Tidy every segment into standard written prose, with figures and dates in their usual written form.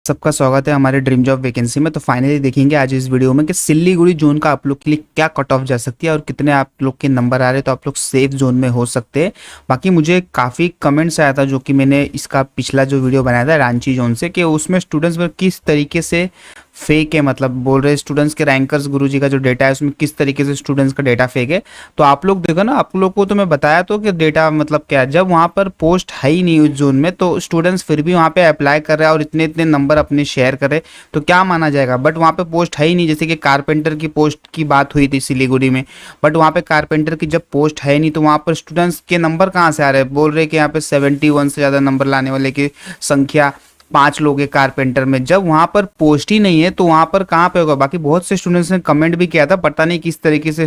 सबका स्वागत है हमारे ड्रीम जॉब वैकेंसी में। तो फाइनली देखेंगे आज इस वीडियो में कि सिल्लीगुड़ी जोन का आप लोग के लिए क्या कट ऑफ जा सकती है और कितने आप लोग के नंबर आ रहे हैं, तो आप लोग सेफ जोन में हो सकते हैं। बाकी मुझे काफ़ी कमेंट्स आया था जो कि मैंने इसका पिछला जो वीडियो बनाया था रांची जोन से, कि उसमें स्टूडेंट्स में किस तरीके से फेक है, मतलब बोल रहे स्टूडेंट्स के रैंकर्स गुरुजी का जो डेटा है उसमें किस तरीके से स्टूडेंट्स का डेटा फेक है। तो आप लोग देखो ना, आप लोग को तो मैं बताया तो कि डेटा मतलब क्या है, जब वहाँ पर पोस्ट है ही नहीं उस जोन में तो स्टूडेंट्स फिर भी वहाँ पे अप्लाई कर रहे हैं और इतने इतने नंबर अपने शेयर कर रहे हैं, तो क्या माना जाएगा। बट वहाँ पे पोस्ट है ही नहीं, जैसे कि कारपेंटर की पोस्ट की बात हुई थी सिलीगुड़ी में, बट वहाँ पे कारपेंटर की जब पोस्ट है नहीं तो वहाँ पर स्टूडेंट्स के नंबर कहाँ से आ रहे हैं। बोल रहे कि यहाँ पे 71 से ज़्यादा नंबर लाने वाले की संख्या 5 लोग है कारपेंटर में, जब वहां पर पोस्ट ही नहीं है तो वहां पर कहाँ पे होगा। बाकी बहुत से स्टूडेंट्स ने कमेंट भी किया था, पता नहीं किस तरीके से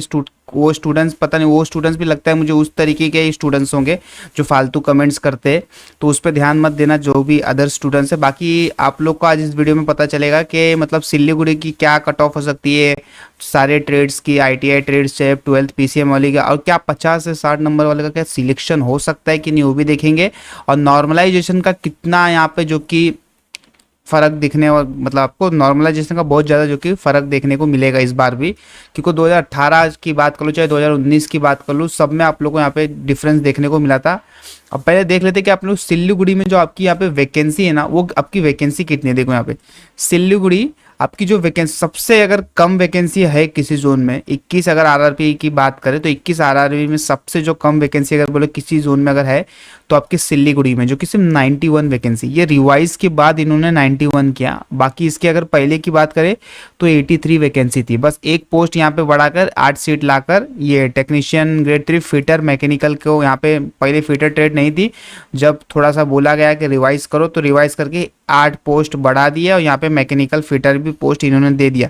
वो स्टूडेंट्स, पता नहीं वो स्टूडेंट्स भी लगता है मुझे उस तरीके के स्टूडेंट्स होंगे जो फालतू कमेंट्स करते हैं, तो उस पर ध्यान मत देना जो भी अदर स्टूडेंट्स है। बाकी आप लोग को आज इस वीडियो में पता चलेगा कि मतलब सिल्लीगुड़ी की क्या कट ऑफ हो सकती है, सारे ट्रेड्स की, आईटीआई ट्रेड्स चाहे 12th पीसीएम वाली का, और क्या 50 से 60 नंबर वाले का क्या सिलेक्शन हो सकता है कि नहीं वो भी देखेंगे। और नॉर्मलाइजेशन का कितना यहाँ पे जो कि फर्क दिखने और मतलब आपको नॉर्मलाइजेशन का बहुत ज़्यादा जो कि फ़र्क देखने को मिलेगा इस बार भी, क्योंकि 2018 की बात कर लो चाहे 2019 की बात कर लो, सब में आप लोगों को यहाँ पे डिफरेंस देखने को मिला था। अब पहले देख लेते कि आप लोग सिल्लीगुड़ी में जो आपकी यहाँ पे वैकेंसी है ना, वो आपकी वैकेंसी कितनी है। देखो यहाँ पे सिल्लीगुड़ी आपकी जो वैकेंसी सबसे अगर कम वैकेंसी है किसी जोन में 21, अगर आरआरबी की बात करें तो 21 आरआरबी में सबसे जो कम वैकेंसी अगर बोले किसी जोन में अगर है तो आपकी सिल्लीगुड़ी में, जो कि सिर्फ 91 वैकेंसी, ये रिवाइज के बाद इन्होंने 91 किया। बाकी इसके अगर पहले की बात करें तो 83 वैकेंसी थी, बस एक पोस्ट यहाँ पे बढ़ाकर 8 सीट लाकर ये टेक्नीशियन ग्रेड 3 फिटर मैकेनिकल को, यहाँ पे पहले फिटर ट्रेड नहीं थी, जब थोड़ा सा बोला गया कि रिवाइज करो तो रिवाइज करके 8 पोस्ट बढ़ा दिया और यहाँ पे मैकेनिकल फिटर भी पोस्ट इन्होंने दे दिया।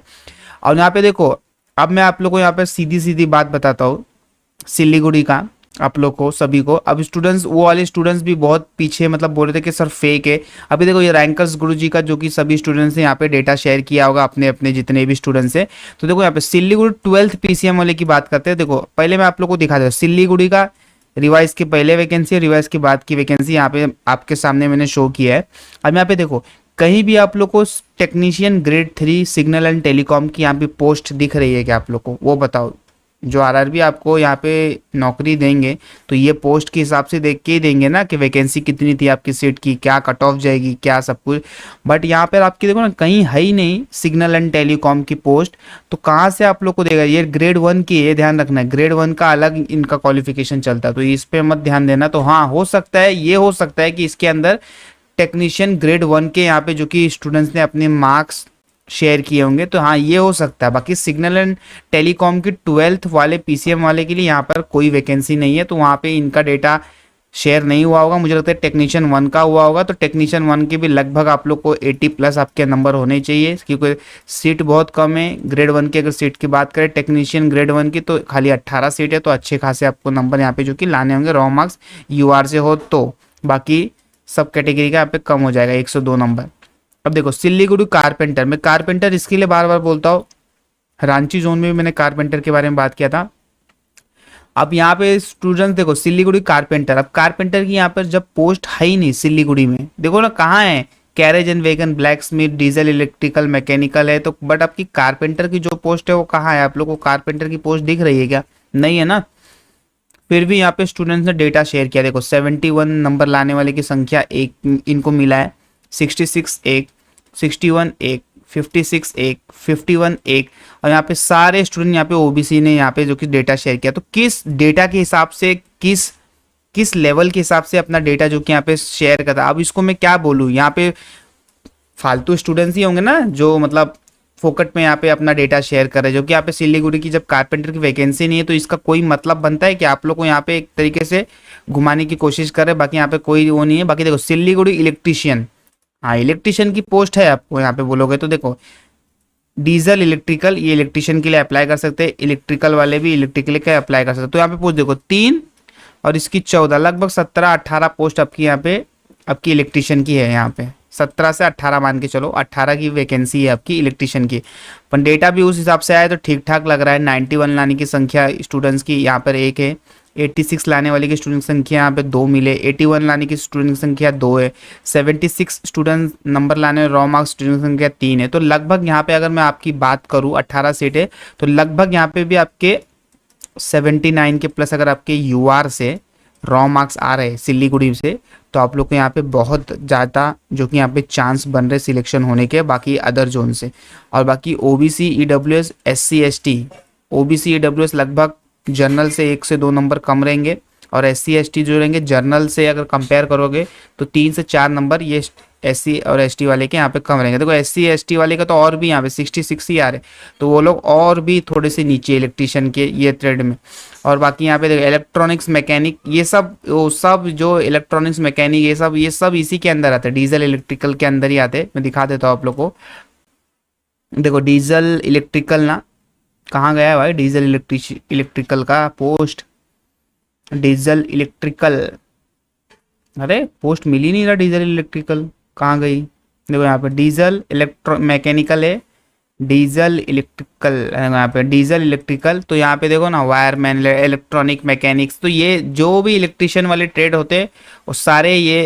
और यहाँ पे देखो, अब मैं आप लोग को यहाँ पे सीधी सीधी बात बताता हूँ सिल्लीगुड़ी का, आप लोग को सभी को। अब स्टूडेंट्स, वो वाले स्टूडेंट्स भी बहुत पीछे मतलब बोल रहे थे कि सर फेक है। अभी देखो ये रैंकर्स गुरुजी का जो कि सभी स्टूडेंट्स ने यहाँ पे डेटा शेयर किया होगा अपने अपने जितने भी स्टूडेंट्स हैं। तो देखो यहाँ पे सिल्लीगुड़ी 12th पीसीएम वाले की बात करते हैं। देखो पहले मैं आप लोग को दिखा दूँ सिल्लीगुड़ी का रिवाइज के पहले वैकेंसी और रिवाइज के बाद की वैकेंसी यहाँ पे आपके सामने मैंने शो किया है। अब यहाँ पे देखो कहीं भी आप लोग को technician grade 3 signal and telecom की यहाँ पे पोस्ट दिख रही है क्या आप लोग को, वो बताओ। जो आरआरबी आपको यहाँ पे नौकरी देंगे तो ये पोस्ट के हिसाब से देख के ही देंगे ना कि वैकेंसी कितनी थी आपकी सीट की, क्या कट ऑफ जाएगी, क्या सब कुछ। बट यहाँ पर आपकी देखो ना कहीं है ही नहीं सिग्नल एंड टेलीकॉम की पोस्ट, तो कहाँ से आप लोग को देगा। ये ग्रेड 1 की, ये ध्यान रखना है, ग्रेड 1 का अलग इनका क्वालिफिकेशन चलता है, तो इस पे मत ध्यान देना। तो हाँ हो सकता है, ये हो सकता है कि इसके अंदर टेक्नीशियन ग्रेड 1 के यहाँ पे जो कि स्टूडेंट्स ने अपने मार्क्स शेयर किए होंगे, तो हाँ ये हो सकता है। बाकी सिग्नल एंड टेलीकॉम की 12th वाले पीसीएम वाले के लिए यहाँ पर कोई वैकेंसी नहीं है, तो वहाँ पे इनका डेटा शेयर नहीं हुआ होगा। मुझे लगता है टेक्नीशियन 1 का हुआ होगा, तो टेक्नीशियन 1 के भी लगभग आप लोग को 80 प्लस आपके नंबर होने चाहिए, क्योंकि सीट बहुत कम है। ग्रेड 1 की अगर सीट की बात करें टेक्नीशियन ग्रेड 1 की तो खाली 18 सीट है, तो अच्छे खासे आपको नंबर यहाँ पे जो कि लाने होंगे रॉ मार्क्स यूआर से हो तो। बाकी सब कैटेगरी का यहाँ पे कम हो जाएगा 102 नंबर। अब देखो सिल्लीगुड़ी कारपेंटर में, कारपेंटर इसके लिए बार बार बोलता हूँ, रांची जोन में भी मैंने कारपेंटर के बारे में बात किया था। अब यहाँ पे स्टूडेंट्स देखो सिल्लीगुड़ी कारपेंटर, अब कारपेंटर की यहाँ पर जब पोस्ट है ही नहीं सिल्लीगुड़ी में, देखो ना कहाँ है, carriage and wagon, black Smith, diesel, electrical, mechanical है, तो बट आपकी कारपेंटर की जो पोस्ट है वो कहाँ है। आप लोग को कारपेंटर की पोस्ट दिख रही है क्या, नहीं है ना। फिर भी यहाँ पे स्टूडेंट्स ने डेटा शेयर किया, देखो 71 नंबर लाने वाले की संख्या एक इनको मिला है, 66 एक, 61 एक, 56 एक, 51 एक, और यहाँ पे सारे स्टूडेंट यहाँ पे ओबीसी ने यहाँ पे जो कि डेटा शेयर किया। तो किस डेटा के हिसाब से, किस किस लेवल के हिसाब से अपना डेटा जो कि यहाँ पे शेयर करता। अब इसको मैं क्या बोलूँ, यहाँ पे फालतू स्टूडेंट्स ही होंगे ना जो मतलब फोकट में यहाँ पे अपना डेटा शेयर कर रहे हैं, जो कि यहाँ पे सिल्लीगुड़ी की जब कारपेंटर की वैकेंसी नहीं है तो इसका कोई मतलब बनता है कि आप लोग को यहाँ पे एक तरीके से घुमाने की कोशिश कर रहे हैं। बाकी यहाँ पे कोई वो नहीं है। बाकी देखो सिल्लीगुड़ी इलेक्ट्रीशियन, हाँ इलेक्ट्रीशियन की पोस्ट है, आपको यहाँ पे बोलोगे तो देखो डीजल, इलेक्ट्रिकल, ये इलेक्ट्रीशियन के लिए अप्लाई कर सकते हैं, इलेक्ट्रिकल वाले भी इलेक्ट्रिकल के अप्लाई कर सकते हैं। तो यहाँ पे पोस्ट देखो 3 और इसकी 14, लगभग 17-18 पोस्ट आपकी यहाँ पे आपकी इलेक्ट्रीशियन की है। यहाँ पे 17 से 18 मान के चलो, 18 की वैकेंसी है आपकी इलेक्ट्रीशियन की। पर डेटा भी उस हिसाब से आया तो ठीक ठाक लग रहा है। 91 लाने की संख्या स्टूडेंट्स की यहाँ पर एक है, 86 लाने वाले की स्टूडेंट संख्या यहाँ पे 2 मिले, 81 लाने की स्टूडेंट संख्या 2 है, 76 स्टूडेंट नंबर लाने रॉ मार्क्स स्टूडेंट संख्या 3 है। तो लगभग यहाँ पे अगर मैं आपकी बात करूँ 18 सीट है, तो लगभग यहाँ पे भी आपके 79 के प्लस अगर आपके यूआर से रॉ मार्क्स आ रहे हैं सिल्लीगुड़ी से, तो आप लोग को यहाँ पे बहुत ज़्यादा जो कि यहाँ पे चांस बन रहे सिलेक्शन होने के बाकी अदर जोन से। और बाकी OBC EWS SC ST, OBC EWS लगभग जनरल से 1 से 2 नंबर कम रहेंगे, और एससी एसटी जो रहेंगे जनरल से अगर कंपेयर करोगे तो 3 से 4 नंबर ये एससी और एसटी वाले के यहाँ पे कम रहेंगे। देखो एससी एसटी वाले का तो और भी यहाँ पे 66 ही आ रहे, तो वो लोग और भी थोड़े से नीचे इलेक्ट्रीशियन के ये ट्रेड में। और बाकी यहाँ पे देखो इलेक्ट्रॉनिक्स मैकेनिक, ये सब वो सब जो इलेक्ट्रॉनिक्स मैकेनिक ये सब इसी के अंदर आते हैं, डीजल इलेक्ट्रिकल के अंदर ही आते हैं। मैं दिखा देता हूँ आप लोग को। देखो डीजल इलेक्ट्रिकल ना कहाँ गया है भाई, डीजल इलेक्ट्रिकल का पोस्ट, डीजल इलेक्ट्रिकल, अरे पोस्ट मिल ही नहीं रहा, डीजल इलेक्ट्रिकल कहाँ गई। देखो यहाँ पे डीजल इलेक्ट्रो मैकेनिकल है, डीजल इलेक्ट्रिकल यहाँ पे डीजल इलेक्ट्रिकल। तो यहाँ पे देखो ना वायरमैन, इलेक्ट्रॉनिक मैकेनिक्स, तो ये जो भी इलेक्ट्रिशियन वाले ट्रेड होते हैं वो सारे ये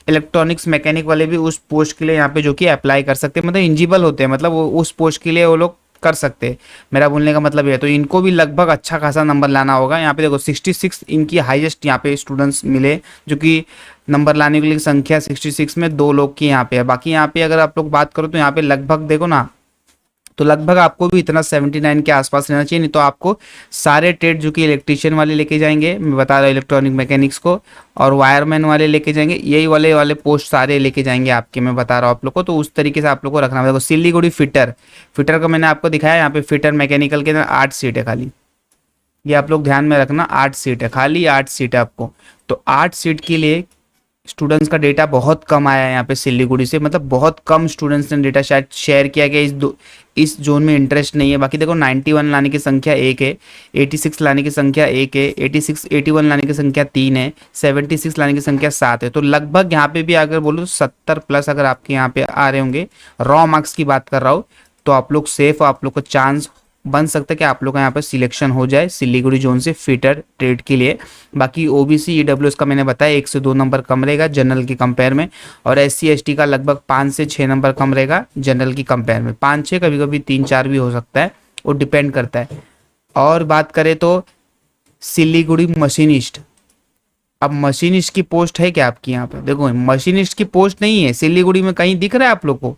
इलेक्ट्रॉनिक्स मैकेनिक वाले भी उस पोस्ट के लिए यहाँ पे जो कि अप्लाई कर सकते हैं, मतलब एलिजिबल होते हैं, मतलब वो उस पोस्ट के लिए वो लोग कर सकते हैं। मेरा बोलने का मतलब ये है, तो इनको भी लगभग अच्छा खासा नंबर लाना होगा। यहाँ पे देखो 66 इनकी हाईएस्ट यहाँ पे स्टूडेंट्स मिले, जो कि नंबर लाने के लिए संख्या 66 में 2 लोग की यहाँ पे है। बाकी यहाँ पे अगर आप लोग बात करो तो यहाँ पे लगभग देखो ना, तो लगभग आपको भी इतना 79 के आसपास रहना चाहिए, नहीं तो आपको सारे ट्रेड जो कि इलेक्ट्रिशियन वाले लेके जाएंगे, मैं बता रहा हूँ इलेक्ट्रॉनिक मैकेनिक्स को, और वायरमैन वाले लेके जाएंगे, यही वाले पोस्ट सारे लेके जाएंगे आपके, मैं बता रहा हूँ आप लोग को। तो उस तरीके से आप लोग को रखना है। देखो सिल्लीगुड़ी फिटर का मैंने आपको दिखाया, यहाँ पे फिटर मैकेनिकल के अंदर 8 सीट है खाली, ये आप लोग ध्यान में रखना, 8 सीट है खाली, 8 सीट है आपको। तो 8 सीट के लिए स्टूडेंट्स का डेटा बहुत कम आया है यहाँ पे सिल्लीगुड़ी से, मतलब बहुत कम स्टूडेंट्स ने डेटा शायद शेयर किया गया, इस जोन में इंटरेस्ट नहीं है। बाकी देखो 91 लाने की संख्या 1 है, 86 लाने की संख्या 1 है, 81 लाने की संख्या 3 है, 76 लाने की संख्या 7 है। तो लगभग यहाँ पे भी अगर बोलो 70 प्लस अगर आपके यहाँ पे आ रहे होंगे, रॉ मार्क्स की बात कर रहा हूँ, तो आप लोग सेफ, आप लोग को चांस बन सकता है कि आप लोग का यहाँ पर सिलेक्शन हो जाए सिल्लीगुड़ी जोन से फिटर ट्रेड के लिए। बाकी ओबीसी ईडब्ल्यूएस का मैंने बताया 1 से 2 नंबर कम रहेगा जनरल के कंपेयर में, और एससी एसटी का लगभग 5 से 6 नंबर कम रहेगा जनरल की कंपेयर में, 5-6 कभी कभी 3-4 भी हो सकता है, वो डिपेंड करता है। और बात करें तो सिल्लीगुड़ी मशीनिस्ट, अब मशीनिस्ट की पोस्ट है क्या आपकी यहाँ पे, देखो मशीनिस्ट की पोस्ट नहीं है सिल्लीगुड़ी में, कहीं दिख रहा है आप लोग को,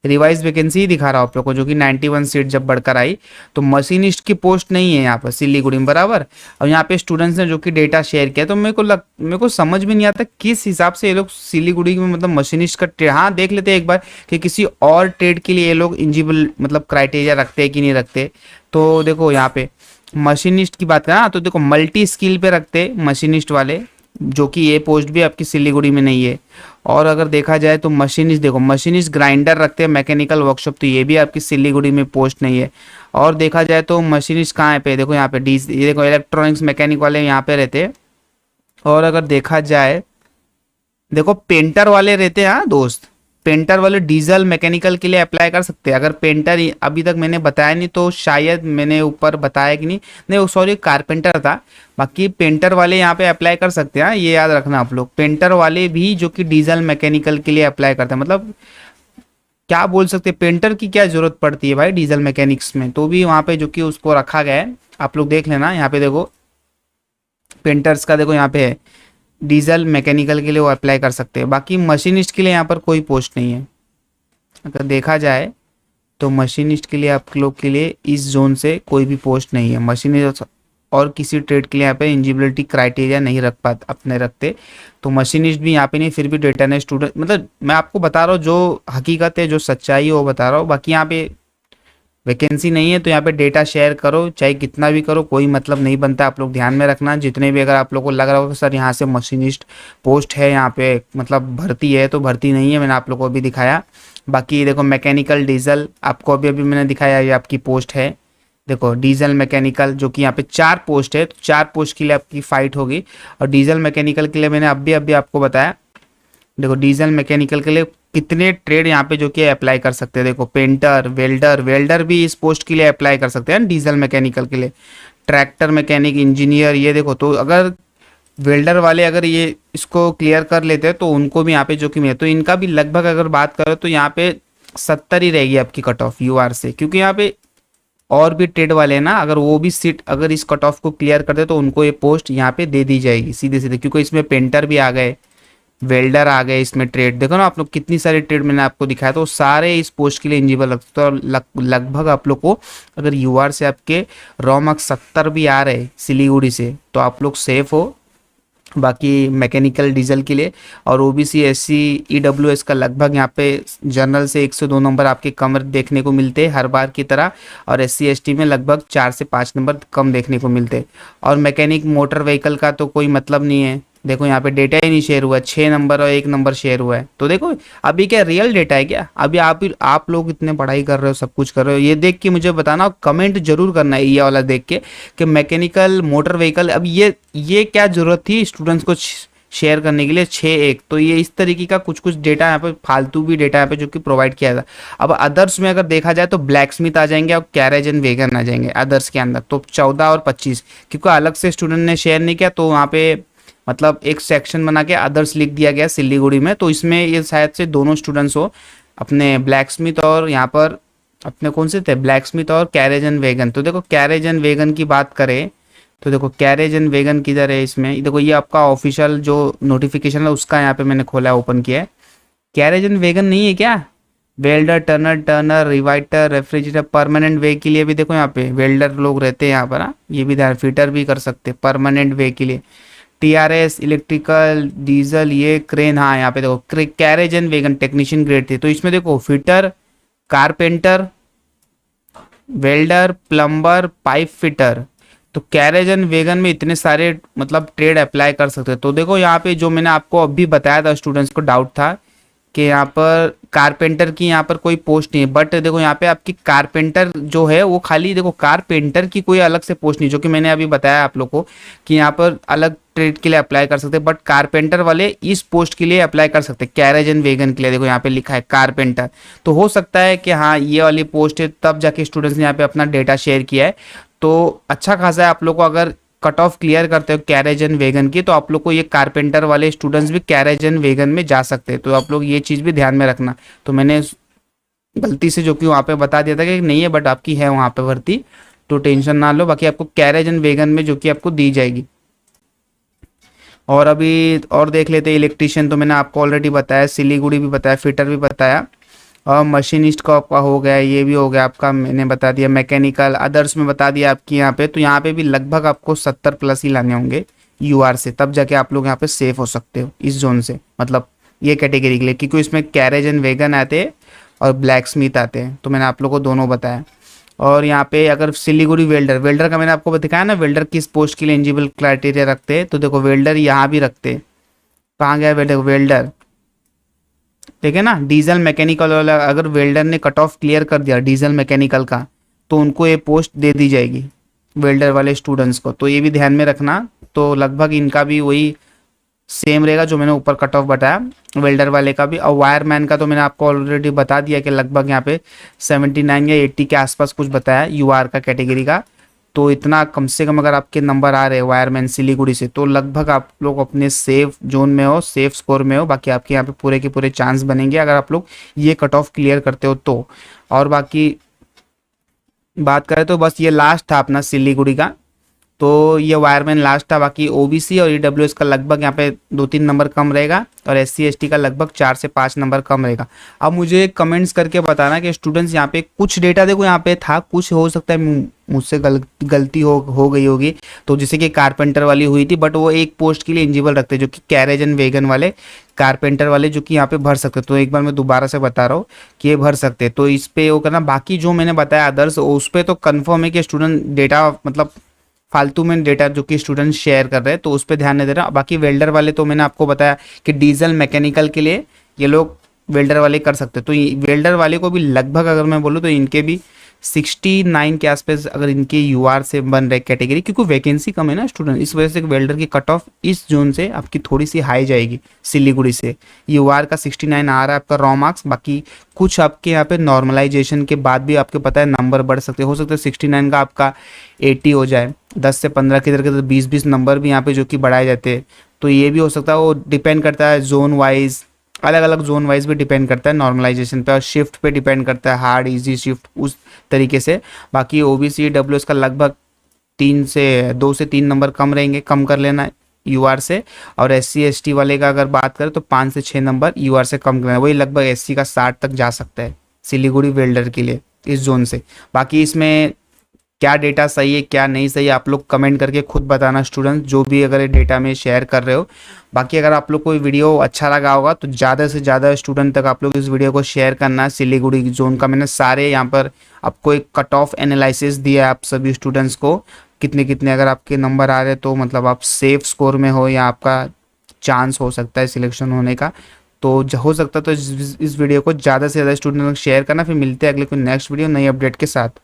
रिवाइज वैकेंसी ही दिखा रहा हूँ आप लोग को, जो कि 91 सीट जब बढ़कर आई, तो मशीनिस्ट की पोस्ट नहीं है यहाँ पर सिल्लीगुड़ी में बराबर। और यहाँ पे स्टूडेंट्स ने जो कि डेटा शेयर किया, तो मेरे को समझ में नहीं आता किस हिसाब से ये लोग सिल्लीगुड़ी में मतलब मशीनिस्ट का हाँ देख लेते हैं एक बार कि किसी और ट्रेड के लिए ये लोग एलिजिबल मतलब क्राइटेरिया रखते हैं कि नहीं रखते। तो देखो यहाँ पे मशीनिस्ट की बात करें तो देखो मल्टी स्किल पे रखते मशीनिस्ट वाले, जो कि ये पोस्ट भी आपकी सिल्लीगुड़ी में नहीं है। और अगर देखा जाए तो मशीनिस्ट, देखो मशीनिस्ट ग्राइंडर रखते हैं मैकेनिकल वर्कशॉप, तो ये भी आपकी सिल्लीगुड़ी में पोस्ट नहीं है। और देखा जाए तो मशीनिस्ट कहाँ है पे, देखो यहाँ पे ये देखो इलेक्ट्रॉनिक्स मैकेनिक वाले यहाँ पे रहते हैं। और अगर देखा जाए देखो पेंटर वाले रहते हैं, हाँ दोस्त, पेंटर वाले डीजल मैकेनिकल के लिए अप्लाई कर सकते हैं। अगर पेंटर अभी तक मैंने बताया नहीं तो शायद मैंने ऊपर बताया कि नहीं वो सॉरी कारपेंटर था। बाकी पेंटर वाले यहाँ पे अप्लाई कर सकते हैं, ये याद रखना आप लोग, पेंटर वाले भी जो कि डीजल मैकेनिकल के लिए अप्लाई करते हैं। मतलब क्या बोल सकते हैं, पेंटर की क्या जरूरत पड़ती है भाई डीजल मैकेनिक्स में, तो भी वहाँ पे जो कि उसको रखा गया है, आप लोग देख लेना। यहाँ पे देखो पेंटर्स का देखो यहाँ पे है, डीजल मैकेनिकल के लिए वो अप्लाई कर सकते हैं। बाकी मशीनिस्ट के लिए यहाँ पर कोई पोस्ट नहीं है। अगर देखा जाए तो मशीनिस्ट के लिए आप लोग के लिए इस जोन से कोई भी पोस्ट नहीं है। मशीनिस्ट और किसी ट्रेड के लिए यहाँ पे एलिजिबिलिटी क्राइटेरिया नहीं अपने रखते, तो मशीनिस्ट भी यहाँ पे नहीं, फिर भी डेटा ने स्टूडेंट, मतलब मैं आपको बता रहा हूँ जो हकीकत है, जो सच्चाई है वो बता रहा हूँ। बाकी यहाँ पे वैकेंसी नहीं है तो यहाँ पे डेटा शेयर करो, चाहे कितना भी करो, कोई मतलब नहीं बनता। आप लोग ध्यान में रखना, जितने भी अगर आप लोग को लग रहा हो कि सर यहाँ से मशीनिस्ट पोस्ट है, यहाँ पे मतलब भर्ती है, तो भर्ती नहीं है, मैंने आप लोग को अभी दिखाया। बाकी देखो मैकेनिकल डीजल आपको अभी मैंने दिखाया, ये आपकी पोस्ट है। देखो डीजल मैकेनिकल जो कि यहाँ पे 4 पोस्ट है, तो 4 पोस्ट के लिए आपकी फाइट होगी। और डीजल मैकेनिकल के लिए मैंने अभी आपको बताया, देखो डीजल मैकेनिकल के लिए कितने ट्रेड यहाँ पे जो कि अप्लाई कर सकते हैं। देखो पेंटर, वेल्डर भी इस पोस्ट के लिए अप्लाई कर सकते हैं डीजल मैकेनिकल के लिए। ट्रैक्टर मैकेनिक, इंजीनियर, ये देखो। तो अगर वेल्डर वाले अगर ये इसको क्लियर कर लेते हैं तो उनको भी यहाँ पे जो कि मिले, तो इनका भी लगभग अगर बात करो तो यहाँ पे 70 ही रहेगी आपकी कट ऑफ यूआर से, क्योंकि यहाँ पे और भी ट्रेड वाले हैं ना, अगर वो भी सीट अगर इस कट ऑफ को क्लियर करते तो उनको ये पोस्ट यहाँ पे दे दी जाएगी सीधे सीधे, क्योंकि इसमें पेंटर भी आ गए, वेल्डर आ गए, इसमें ट्रेड देखो ना आप लोग, कितनी सारी ट्रेड मैंने आपको दिखाया, तो सारे इस पोस्ट के लिए एलिजिबल लगते हैं। तो लगभग आप लोग को अगर यूआर से आपके रॉ मार्क्स 70 भी आ रहे सिलीगुड़ी से तो आप लोग सेफ हो। बाकी मैकेनिकल डीजल के लिए और ओबीसी एससी ईडब्ल्यूएस का लगभग यहाँ पे जनरल से 1 से 2 नंबर आपके कम देखने को मिलते हैं हर बार की तरह, और एससी एसटी में लगभग 4 से 5 नंबर कम देखने को मिलते हैं। और मैकेनिक मोटर व्हीकल का तो कोई मतलब नहीं है, देखो यहाँ पे डेटा ही नहीं शेयर हुआ है, 6 नंबर और 1 नंबर शेयर हुआ है। तो देखो अभी क्या रियल डेटा है क्या, अभी आप लोग इतने पढ़ाई कर रहे हो, सब कुछ कर रहे हो, ये देख के मुझे बताना, कमेंट जरूर करना है ये वाला देख के कि मैकेनिकल मोटर व्हीकल, अब ये क्या जरूरत थी स्टूडेंट्स को शेयर करने के लिए 6-1, तो ये इस तरीके का कुछ कुछ डेटा यहाँ पे फालतू भी डेटा यहाँ पे जो कि प्रोवाइड किया था। अब अदर्स में अगर देखा जाए तो ब्लैक स्मिथ आ जाएंगे और कैरेज एंड वेगन आ जाएंगे अदर्स के अंदर, तो 14 और 25, क्योंकि अलग से स्टूडेंट ने शेयर नहीं किया तो वहाँ पे मतलब एक सेक्शन बना के अदर्स लिख दिया गया सिलीगुड़ी में, तो इसमें ये शायद से दोनों स्टूडेंट्स हो, अपने ब्लैक स्मिथ और यहाँ पर अपने कौन से थे, ब्लैक स्मिथ और कैरेज एंड वेगन। तो देखो कैरेज एंड वेगन की बात करें तो देखो कैरेज एंड वेगन किधर है इसमें, देखो ये आपका ऑफिशियल जो नोटिफिकेशन है उसका यहाँ पे मैंने खोला है, ओपन किया है। कैरेज एंड वेगन नहीं है क्या, welder, turner, riveter, refrigerator, permanent way के लिए भी देखो यहाँ पे वेल्डर लोग रहते हैं यहाँ पर, हाँ ये भी ध्यान, फिटर भी कर सकते हैं परमानेंट वे के लिए। टीआरएस, इलेक्ट्रिकल, डीजल, ये क्रेन, हाँ यहाँ पे देखो carriage and wagon technician grade थे, तो इसमें देखो fitter, carpenter, welder, plumber, pipe fitter, तो कैरेज एंड वेगन में इतने सारे मतलब ट्रेड अप्लाई कर सकते हैं। तो देखो यहाँ पे जो मैंने आपको अभी बताया था, स्टूडेंट्स को डाउट था कि यहाँ पर कारपेंटर की यहाँ पर कोई पोस्ट नहीं है, बट देखो यहाँ पे आपकी कारपेंटर जो है वो खाली, देखो कारपेंटर की कोई अलग से पोस्ट नहीं, जो कि मैंने अभी बताया आप लोग को कि यहाँ पर अलग ट्रेड के लिए अप्लाई कर सकते हैं, बट कारपेंटर वाले इस पोस्ट के लिए अप्लाई कर सकते हैं, कैरेज एंड वेगन के लिए। देखो यहाँ पे लिखा है कारपेंटर, तो हो सकता है कि हाँ ये वाली पोस्ट है, तब जाके स्टूडेंट्स ने यहाँ पे अपना डेटा शेयर किया है। तो अच्छा खासा है, आप लोग को अगर कट ऑफ क्लियर करते हो कैरेज एंड वेगन की तो आप लोग को ये कारपेंटर वाले स्टूडेंट्स भी कैरेज एंड वेगन में जा सकते हैं, तो आप लोग ये चीज़ भी ध्यान में रखना। तो मैंने गलती से जो कि वहाँ पे बता दिया था कि नहीं है, बट आपकी है वहाँ पे भर्ती, तो टेंशन ना लो, बाकी आपको कैरेज एंड वेगन में जो कि आपको दी जाएगी। और अभी और देख लेते हैं, इलेक्ट्रीशियन तो मैंने आपको ऑलरेडी बताया, सिलीगुड़ी भी बताया, फिटर भी बताया, और मशीनिस्ट का आपका हो गया, ये भी हो गया आपका, मैंने बता दिया। मैकेनिकल अदर्स में बता दिया आपकी यहाँ पे, तो यहाँ पे भी लगभग आपको 70 प्लस ही लाने होंगे यूआर से, तब जाके आप लोग यहाँ पे सेफ हो सकते हो इस जोन से, मतलब ये कैटेगरी के लिए, क्योंकि इसमें कैरेज एंड वेगन आते हैं और ब्लैक स्मिथ आते हैं, तो मैंने आप लोग को दोनों बताया। और यहाँ पे अगर सिलीगुड़ी वेल्डर का मैंने आपको दिखाया ना, वेल्डर किस पोस्ट के लिए एलिजिबल क्राइटेरिया रखते हैं, तो देखो वेल्डर यहाँ भी रखते हैं, कहाँ गया वेल्डर, ठीक है ना। डीजल मैकेनिकल वाला अगर वेल्डर ने कट ऑफ क्लियर कर दिया डीजल मैकेनिकल का तो उनको ये पोस्ट दे दी जाएगी वेल्डर वाले स्टूडेंट्स को, तो ये भी ध्यान में रखना। तो लगभग इनका भी वही सेम रहेगा जो मैंने ऊपर कट ऑफ बताया वेल्डर वाले का भी। और वायरमैन का तो मैंने आपको ऑलरेडी बता दिया कि लगभग यहाँ पे 79 या 80 के आसपास कुछ बताया यूआर का कैटेगरी का, तो इतना कम से कम अगर आपके नंबर आ रहे हैं वायरमैन सिलीगुड़ी से तो लगभग आप लोग अपने सेफ जोन में हो, सेफ स्कोर में हो। बाकी आपके यहाँ पे पूरे के पूरे चांस बनेंगे अगर आप लोग ये कट ऑफ क्लियर करते हो तो। और बाकी बात करें तो बस ये लास्ट था अपना सिलीगुड़ी का, तो ये वायरमैन लास्ट था। बाकी ओबीसी और ईडब्ल्यूएस का लगभग यहाँ पे 2-3 नंबर कम रहेगा और एससी एसटी का लगभग 4 से 5 नंबर कम रहेगा। अब मुझे कमेंट्स करके बताना कि स्टूडेंट्स यहाँ पे कुछ डेटा देखो यहाँ पे था, कुछ हो सकता है मुझसे गलती हो गई होगी, तो जैसे कि कारपेंटर वाली हुई थी, बट वो एक पोस्ट के लिए एलिजिबल रखते हैं जो कि कैरेज एंड वेगन वाले कारपेंटर वाले जो कि यहाँ पे भर सकते, तो एक बार मैं दोबारा से बता रहा हूँ कि ये भर सकते, तो इस पे वो करना। बाकी जो मैंने बताया अदर्स उस पर तो कन्फर्म है कि स्टूडेंट डेटा मतलब फालतू में डेटा जो कि स्टूडेंट शेयर कर रहे हैं तो उस पर ध्यान नहीं दे रहा। बाकी वेल्डर वाले तो मैंने आपको बताया कि डीजल मैकेनिकल के लिए ये लोग वेल्डर वाले कर सकते हैं, तो वेल्डर वाले को भी लगभग अगर मैं बोलूँ तो इनके भी 69 के आसपास अगर इनके यूआर से बन रहे कैटेगरी, क्योंकि वैकेंसी कम है ना स्टूडेंट, इस वजह से वेल्डर की कट ऑफ इस जोन से आपकी थोड़ी सी हाई जाएगी सिलीगुड़ी से। यूआर का 69 आ रहा है आपका रॉ मार्क्स, बाकी कुछ आपके यहाँ पे नॉर्मलाइजेशन के बाद भी आपके पता है नंबर बढ़ सकते हो सकता है 69 का आपका 80 हो जाए, 10 से 15 की तरह के 20-20 नंबर भी यहाँ पे जो कि बढ़ाए जाते हैं, तो ये भी हो सकता है। वो डिपेंड करता है जोन वाइज, अलग अलग जोन वाइज भी डिपेंड करता है नॉर्मलाइजेशन पे, और शिफ्ट पे डिपेंड करता है, हार्ड इजी शिफ्ट उस तरीके से। बाकी ओबीसी डब्ल्यूएस का लगभग 2 से 3 नंबर कम रहेंगे, कम कर लेना यूआर से। और एससी एसटी वाले का अगर बात करें तो 5 से 6 नंबर यूआर से कम करना है, वही लगभग एससी का 60 तक जा सकता है सिलीगुड़ी वेल्डर के लिए इस जोन से। बाकी इसमें क्या डेटा सही है क्या नहीं सही है आप लोग कमेंट करके खुद बताना स्टूडेंट, जो भी अगर ये डेटा में शेयर कर रहे हो। बाकी अगर आप लोग को वीडियो अच्छा लगा होगा तो ज़्यादा से ज़्यादा स्टूडेंट तक आप लोग इस वीडियो को शेयर करना। सिलीगुड़ी जोन का मैंने सारे यहाँ पर आपको एक कट ऑफ एनालिसिस दिया है आप सभी स्टूडेंट्स को, कितने कितने अगर आपके नंबर आ रहे हैं तो मतलब आप सेफ स्कोर में हो या आपका चांस हो सकता है सिलेक्शन होने का। तो हो सकता है तो इस वीडियो को ज़्यादा से ज़्यादा स्टूडेंट शेयर करना। फिर मिलते हैं अगले कोई नेक्स्ट वीडियो नई अपडेट के साथ।